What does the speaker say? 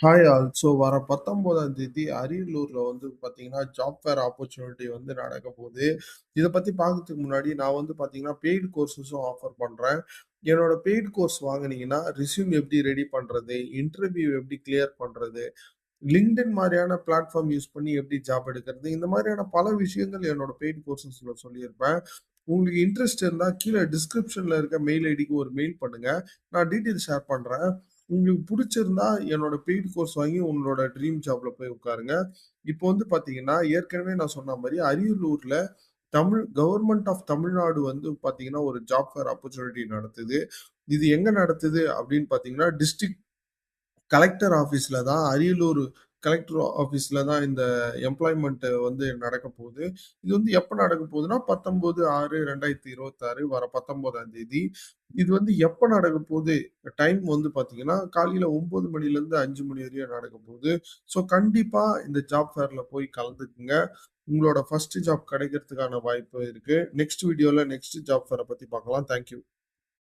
Hi all. So வர 19ஆம் தேதி அரியலூர்ல வந்து பார்த்தீங்கன்னா, ஜாப் ஃபேர் ஆப்பர்ச்சுனிட்டி வந்து நடக்கப்போது. இத பத்தி பார்க்கறதுக்கு முன்னாடி நான் வந்து பார்த்தீங்கன்னா, பெய்ட் கோர்ஸஸும் ஆஃபர் பண்றேன். என்னோட பெய்ட் கோர்ஸ் வாங்குனீங்கன்னா, ரெஸ்யூம் எப்படி ரெடி பண்றது? இன்டர்வியூ எப்படி கிளியர் பண்றது? LinkedIn மாரியான பிளாட்ஃபார்ம் யூஸ் பண்ணி எப்படி ஜாப் எடுக்கிறது? இந்த மாரியான பல விஷயங்கள் என்னோட பெய்ட் கோர்ஸஸ்ல சொல்லியிருப்பேன். உங்களுக்கு இன்ட்ரெஸ்ட் இருந்தா கீழ டிஸ்கிரிப்ஷன்ல இருக்க மெயில் ஐடிக்கு ஒரு மெயில் பண்ணுங்க. நான் டீட்டெயில்ஸ் ஷேர் பண்றேன். உங்களுக்கு புடிச்சிருந்தா என்னோட பெய்ட் கோர்ஸ் வாங்கி உங்களோட ட்ரீம் ஜாப்ல போய் உட்காருங்க. இப்போ வந்து பார்த்தீங்கன்னா, ஏற்கனவே நான் சொன்ன மாரி அரியலூர்ல கவர்ன்மென்ட் ஆஃப் தமிழ்நாடு வந்து பார்த்தீங்கன்னா, ஒரு ஜாப் ஃபேர் ஆப்பர்ச்சுனிட்டி நடத்துது. இது எங்க நடத்துது அப்படின்னு பார்த்தீங்கன்னா, டிஸ்ட்ரிக்ட் கலெக்டர் ஆஃபீஸ்ல தான் அரியலூர் கலெக்டர் ஆஃபீஸ்ல தான் இந்த எம்ப்ளாய்மென்ட் வந்து நடக்கப் போகுது. இது வந்து எப்ப நடக்கப் போகுதுன்னா, 19/6/2026 வர 19ஆம் தேதி. இது வந்து எப்ப நடக்கப் போகுது? டைம் வந்து பார்த்தீங்கன்னா, காலையில 9 மணிலேருந்து 5 மணி வரையும் நடக்கப் போகுது. ஸோ கண்டிப்பா இந்த ஜாப் ஃபேர்ல போய் கலந்துக்குங்க. உங்களோட ஃபர்ஸ்ட் ஜாப் கிடைக்கிறதுக்கான வாய்ப்பு இருக்கு. நெக்ஸ்ட் வீடியோல நெக்ஸ்ட் ஜாப் ஃபேர பத்தி பார்க்கலாம். Thank you.